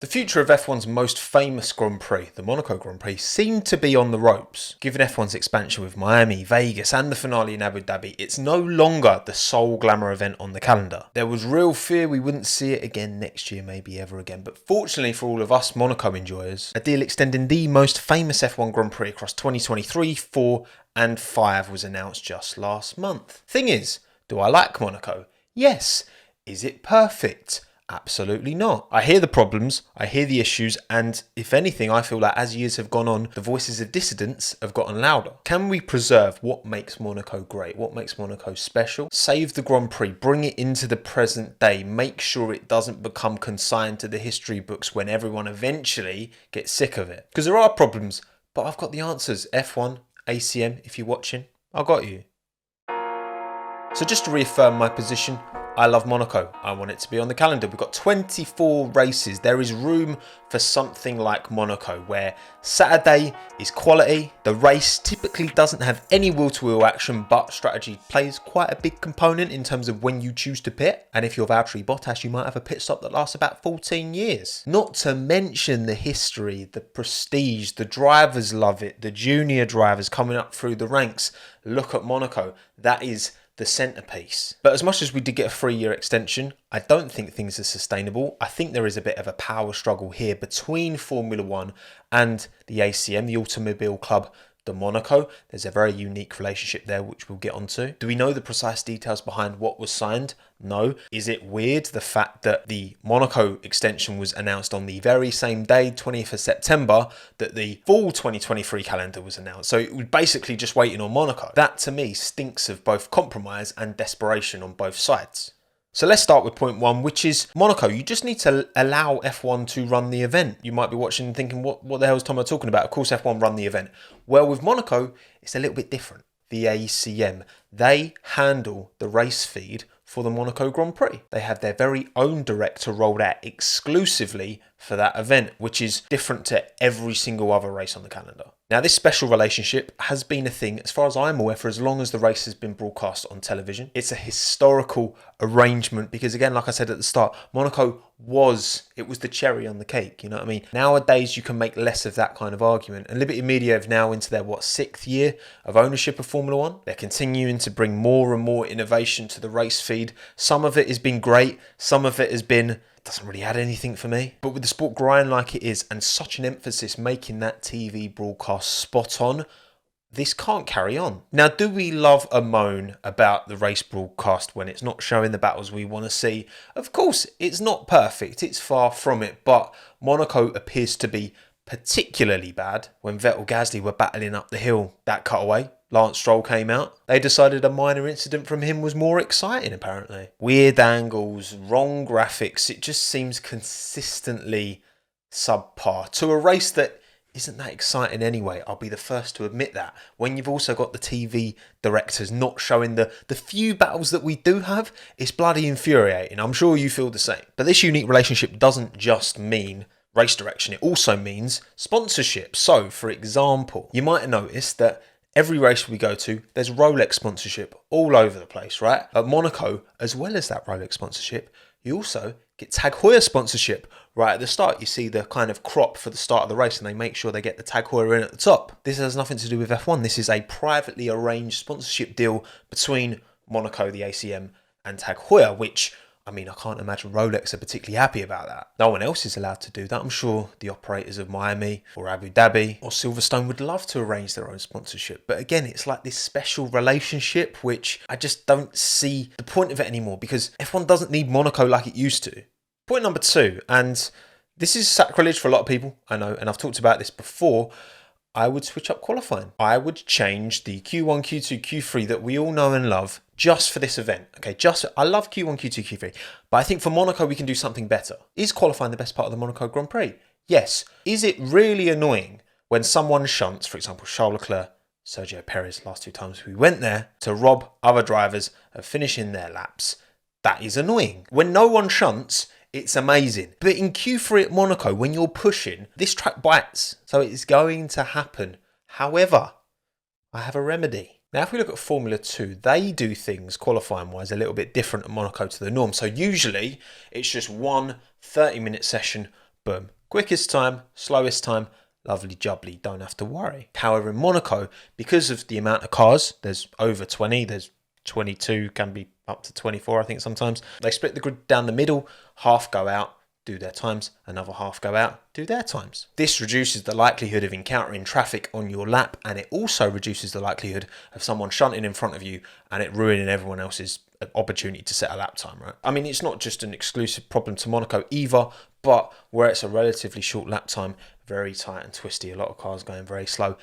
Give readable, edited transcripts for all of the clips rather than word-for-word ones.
The future of F1's most famous Grand Prix, the Monaco Grand Prix, seemed to be on the ropes. Given F1's expansion with Miami, Vegas and the finale in Abu Dhabi, it's no longer the sole glamour event on the calendar. There was real fear we wouldn't see it again next year, maybe ever again, but fortunately for all of us Monaco enjoyers, a deal extending the most famous F1 Grand Prix across 2023, 4 and 5 was announced just last month. Thing is, do I like Monaco? Yes. Is it perfect? Absolutely not. I hear the problems, I hear the issues, and if anything, I feel like as years have gone on, the voices of dissidents have gotten louder. Can we preserve what makes Monaco great, what makes Monaco special? Save the Grand Prix, bring it into the present day, make sure it doesn't become consigned to the history books when everyone eventually gets sick of it. Because there are problems, but I've got the answers. F1, ACM, if you're watching, I got you. So just to reaffirm my position, I love Monaco. I want it to be on the calendar. We've got 24 races. There is room for something like Monaco where Saturday is quality. The race typically doesn't have any wheel-to-wheel action, but strategy plays quite a big component in terms of when you choose to pit. And if you're Valtteri Bottas, you might have a pit stop that lasts about 14 years. Not to mention the history, the prestige, the drivers love it. The junior drivers coming up through the ranks. Look at Monaco. That is the centerpiece. But as much as we did get a 3-year extension, I don't think things are sustainable. I think there is a bit of a power struggle here between Formula One and the ACM, the Automobile Club de Monaco. There's a very unique relationship there, which we'll get onto. Do we know the precise details behind what was signed? No. Is it weird the fact that the Monaco extension was announced on the very same day, 20th of September, that the full 2023 calendar was announced? So it was basically just waiting on Monaco. That to me stinks of both compromise and desperation on both sides. So let's start with point one, which is Monaco. You just need to allow F1 to run the event. You might be watching and thinking, what the hell is Tommo talking about? Of course, F1 run the event. Well, with Monaco, it's a little bit different. The ACM, they handle the race feed for the Monaco Grand Prix. They have their very own director rolled out exclusively for that event, which is different to every single other race on the calendar. Now, this special relationship has been a thing, as far as I'm aware, for as long as the race has been broadcast on television. It's a historical arrangement because, again, like I said at the start, Monaco was the cherry on the cake, you know what I mean? Nowadays, you can make less of that kind of argument. And Liberty Media have now into their, 6th year of ownership of Formula One. They're continuing to bring more and more innovation to the race feed. Some of it has been great. Some of it has been doesn't really add anything for me. But with the sport growing like it is and such an emphasis making that TV broadcast spot on, this can't carry on. Now, do we love a moan about the race broadcast when it's not showing the battles we want to see? Of course, it's not perfect. It's far from it. But Monaco appears to be particularly bad when Vettel Gasly were battling up the hill. That cutaway, Lance Stroll came out. They decided a minor incident from him was more exciting, apparently. Weird angles, wrong graphics. It just seems consistently subpar to a race that isn't that exciting anyway. I'll be the first to admit that. When you've also got the TV directors not showing the few battles that we do have, it's bloody infuriating. I'm sure you feel the same. But this unique relationship doesn't just mean race direction. It also means sponsorship. So, for example, you might have noticed that every race we go to, there's Rolex sponsorship all over the place, right? At Monaco, as well as that Rolex sponsorship, you also get Tag Heuer sponsorship right at the start. You see the kind of crop for the start of the race and they make sure they get the Tag Heuer in at the top. This has nothing to do with F1. This is a privately arranged sponsorship deal between Monaco, the ACM, and Tag Heuer, which, I mean, I can't imagine Rolex are particularly happy about that. No one else is allowed to do that. I'm sure the operators of Miami or Abu Dhabi or Silverstone would love to arrange their own sponsorship. But again, it's like this special relationship, which I just don't see the point of it anymore because F1 doesn't need Monaco like it used to. Point number two, and this is sacrilege for a lot of people, I know, and I've talked about this before, I would switch up qualifying. I would change the Q1, Q2, Q3 that we all know and love just for this event. Okay, I love Q1, Q2, Q3, but I think for Monaco we can do something better. Is qualifying the best part of the Monaco Grand Prix? Yes. Is it really annoying when someone shunts, for example, Charles Leclerc, Sergio Perez, last 2 times we went there, to rob other drivers of finishing their laps? That is annoying. When no one shunts, it's amazing. But in Q3 at Monaco, when you're pushing, this track bites. So it's going to happen. However, I have a remedy. Now, if we look at Formula 2, they do things qualifying-wise a little bit different at Monaco to the norm. So usually, it's just one 30-minute session boom. Quickest time, slowest time, lovely jubbly, don't have to worry. However, in Monaco, because of the amount of cars, there's over 20, there's 22, can be up to 24, I think sometimes. They split the grid down the middle, half go out, do their times, another half go out, do their times. This reduces the likelihood of encountering traffic on your lap, and it also reduces the likelihood of someone shunting in front of you and it ruining everyone else's opportunity to set a lap time, right? I mean, it's not just an exclusive problem to Monaco either, but where it's a relatively short lap time, very tight and twisty, a lot of cars going very slow,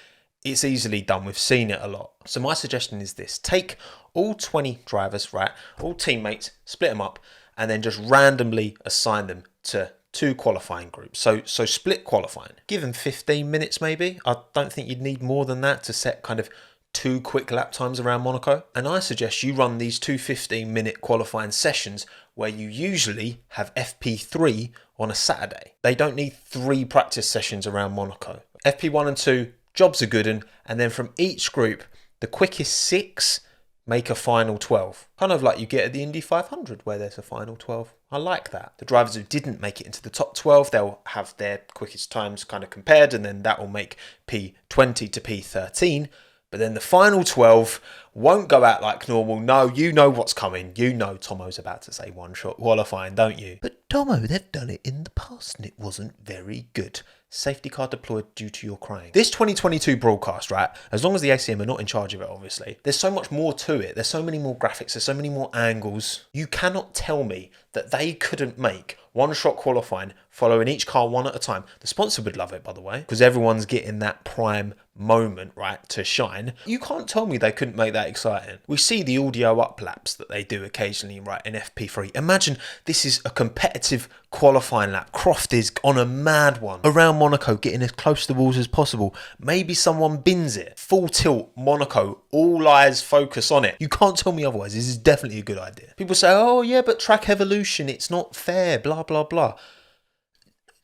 it's easily done. We've seen it a lot. So my suggestion is this: take all 20 drivers, right, all teammates, split them up, and then just randomly assign them to 2 qualifying groups. So split qualifying. Give them 15 minutes maybe. I don't think you'd need more than that to set kind of 2 quick lap times around Monaco. And I suggest you run these 2 15-minute qualifying sessions where you usually have FP3 on a Saturday. They don't need 3 practice sessions around Monaco. FP1 and 2, jobs are good, and then from each group, the quickest 6 make a final 12. Kind of like you get at the Indy 500 where there's a final 12. I like that. The drivers who didn't make it into the top 12, they'll have their quickest times kind of compared, and then that will make P20 to P13. But then the final 12 won't go out like normal. No, you know what's coming. You know Tommo's about to say one-shot qualifying, don't you? But Tommo, they've done it in the past and it wasn't very good. Safety car deployed due to your crying. This 2022 broadcast, right, as long as the ACM are not in charge of it, obviously, there's so much more to it. There's so many more graphics. There's so many more angles. You cannot tell me that they couldn't make one-shot qualifying following each car one at a time. The sponsor would love it, by the way, because everyone's getting that prime moment, right, to shine. You can't tell me they couldn't make that exciting. We see the audio up laps that they do occasionally, right, in FP3. Imagine this is a competitive qualifying lap. Croft is on a mad one around Monaco, getting as close to the walls as possible. Maybe someone bins it. Full tilt, Monaco, all eyes focus on it. You can't tell me otherwise. This is definitely a good idea. People say, oh yeah, but track evolution, it's not fair, blah, blah, blah.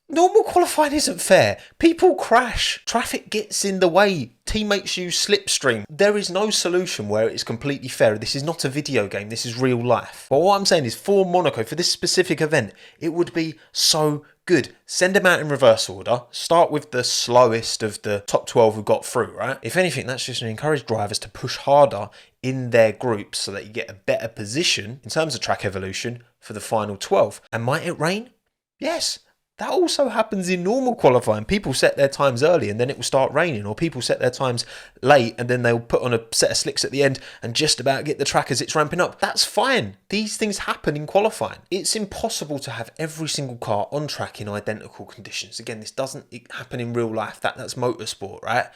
Normal qualifying isn't fair. People crash. Traffic gets in the way. Teammates use slipstream. There is no solution where it is completely fair. This is not a video game. This is real life. But what I'm saying is, for Monaco, for this specific event, it would be so good. Send them out in reverse order. Start with the slowest of the top 12 who got through, right? If anything, that's just to encourage drivers to push harder in their groups so that you get a better position in terms of track evolution for the final 12. And might it rain? Yes. That also happens in normal qualifying. People set their times early and then it will start raining, or people set their times late and then they'll put on a set of slicks at the end and just about get the track as it's ramping up. That's fine. These things happen in qualifying. It's impossible to have every single car on track in identical conditions. Again, this doesn't happen in real life. That's motorsport, right?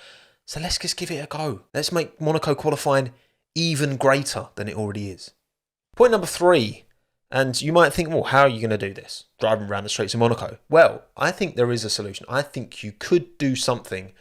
So let's just give it a go. Let's make Monaco qualifying even greater than it already is. Point number 3. And you might think, well, how are you going to do this? Driving around the streets of Monaco. Well, I think there is a solution. I think you could do something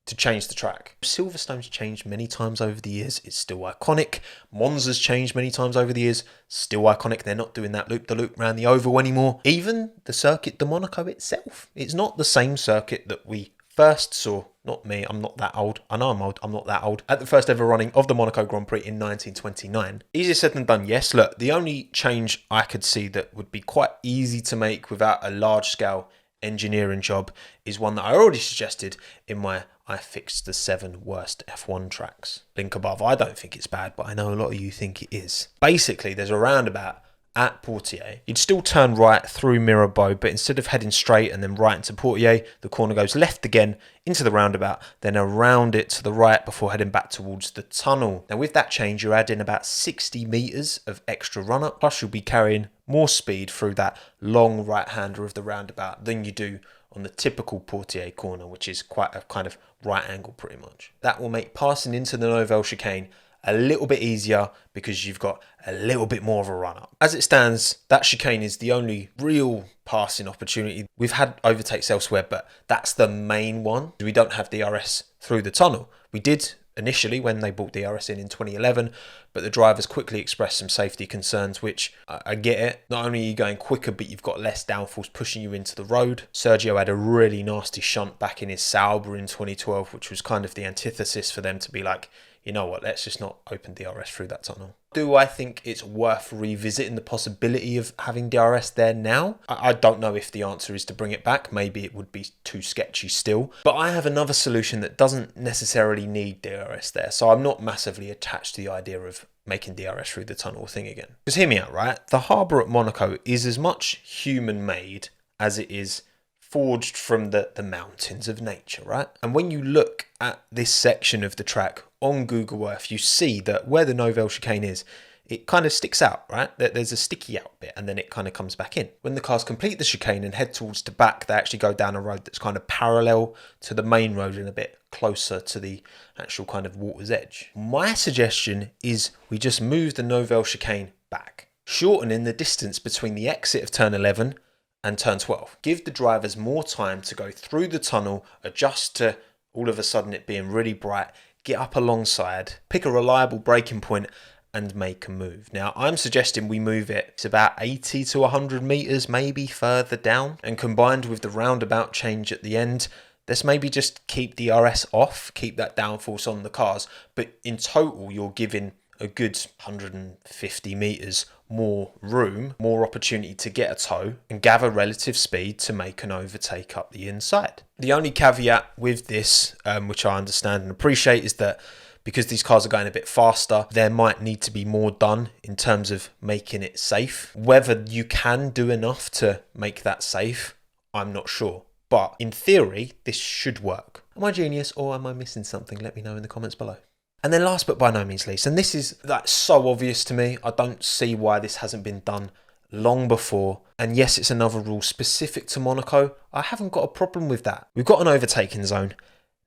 to change the track. Silverstone's changed many times over the years. It's still iconic. Monza's changed many times over the years. Still iconic. They're not doing that loop-the-loop around the oval anymore. Even the Circuit de Monaco itself. It's not the same circuit that we first saw. Not me, I'm not that old. I know I'm old, I'm not that old. At the first ever running of the Monaco Grand Prix in 1929. Easier said than done, yes. Look, the only change I could see that would be quite easy to make without a large-scale engineering job is one that I already suggested in my I fixed the 7 worst F1 tracks. Link above. I don't think it's bad, but I know a lot of you think it is. Basically, there's a roundabout at Portier. You'd still turn right through Mirabeau, but instead of heading straight and then right into Portier, the corner goes left again into the roundabout, then around it to the right before heading back towards the tunnel. Now with that change, you're adding about 60 metres of extra run-up, plus you'll be carrying more speed through that long right-hander of the roundabout than you do on the typical Portier corner, which is quite a kind of right angle pretty much. That will make passing into the Nouvelle chicane a little bit easier because you've got a little bit more of a run-up. As it stands, that chicane is the only real passing opportunity. We've had overtakes elsewhere, but that's the main one. We don't have DRS through the tunnel. We did initially when they brought DRS in 2011, but the drivers quickly expressed some safety concerns, which I get it. Not only are you going quicker, but you've got less downforce pushing you into the road. Sergio had a really nasty shunt back in his Sauber in 2012, which was kind of the antithesis for them to be like, you know what, let's just not open DRS through that tunnel. Do I think it's worth revisiting the possibility of having DRS there now? I don't know if the answer is to bring it back. Maybe it would be too sketchy still. But I have another solution that doesn't necessarily need DRS there. So I'm not massively attached to the idea of making DRS through the tunnel thing again. Because hear me out, right? The harbour at Monaco is as much human-made as it is forged from the mountains of nature, right? And when you look at this section of the track on Google Earth, you see that where the Nouvelle chicane is, it kind of sticks out, right? There's a sticky out bit and then it kind of comes back in. When the cars complete the chicane and head towards the back, they actually go down a road that's kind of parallel to the main road and a bit closer to the actual kind of water's edge. My suggestion is we just move the Nouvelle chicane back, shortening the distance between the exit of turn 11 and turn 12. Give the drivers more time to go through the tunnel, adjust to all of a sudden it being really bright, get up alongside, pick a reliable braking point and make a move. Now I'm suggesting we move it's about 80 to 100 meters, maybe further down, and combined with the roundabout change at the end, let's maybe just keep DRS off, keep that downforce on the cars, but in total you're giving a good 150 meters more room, more opportunity to get a tow and gather relative speed to make an overtake up the inside. The only caveat with this, which I understand and appreciate, is that because these cars are going a bit faster, there might need to be more done in terms of making it safe. Whether you can do enough to make that safe, I'm not sure. But in theory, this should work. Am I genius or am I missing something? Let me know in the comments below. And then last but by no means least, and this is so obvious to me, I don't see why this hasn't been done long before. And yes, it's another rule specific to Monaco. I haven't got a problem with that. We've got an overtaking zone.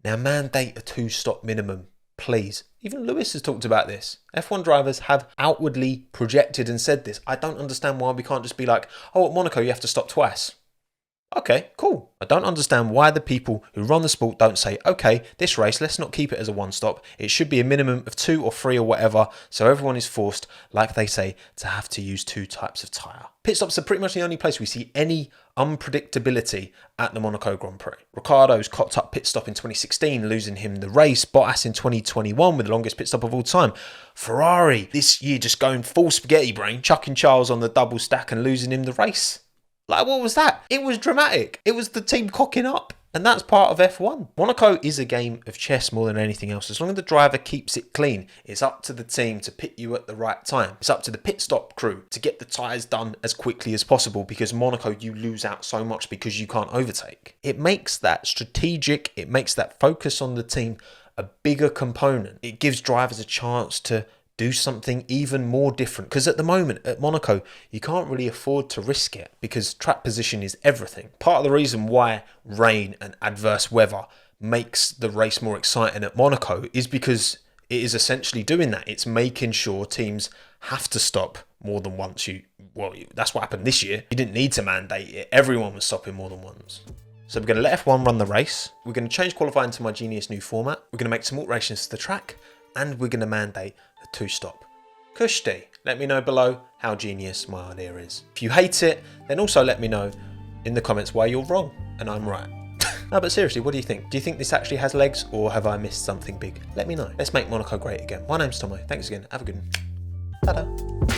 Now mandate a 2-stop minimum, please. Even Lewis has talked about this. F1 drivers have outwardly projected and said this. I don't understand why we can't just be like, oh, at Monaco you have to stop twice. Okay, cool. I don't understand why the people who run the sport don't say, okay, this race, let's not keep it as a 1-stop. It should be a minimum of 2 or 3 or whatever. So everyone is forced, like they say, to have to use 2 types of tyre. Pit stops are pretty much the only place we see any unpredictability at the Monaco Grand Prix. Ricciardo's cocked up pit stop in 2016, losing him the race. Bottas in 2021 with the longest pit stop of all time. Ferrari this year just going full spaghetti brain, chucking Charles on the double stack and losing him the race. Like, what was that? It was dramatic. It was the team cocking up. And that's part of F1. Monaco is a game of chess more than anything else. As long as the driver keeps it clean, it's up to the team to pit you at the right time. It's up to the pit stop crew to get the tyres done as quickly as possible, because Monaco, you lose out so much because you can't overtake. It makes that strategic, it makes that focus on the team a bigger component. It gives drivers a chance to do something even more different, because at the moment at Monaco you can't really afford to risk it because track position is everything. Part of the reason why rain and adverse weather makes the race more exciting at Monaco is because it is essentially doing that. It's making sure teams have to stop more than once. That's what happened this year. You didn't need to mandate it. Everyone was stopping more than once. So we're going to let F1 run the race. We're going to change qualifying to my genius new format. We're going to make some alterations to the track, and we're going to mandate a 2-stop. Kushti, let me know below how genius my idea is. If you hate it, then also let me know in the comments why you're wrong and I'm right. No, but seriously, what do you think? Do you think this actually has legs, or have I missed something big? Let me know. Let's make Monaco great again. My name's Tommo. Thanks again. Have a good one. Ta-da.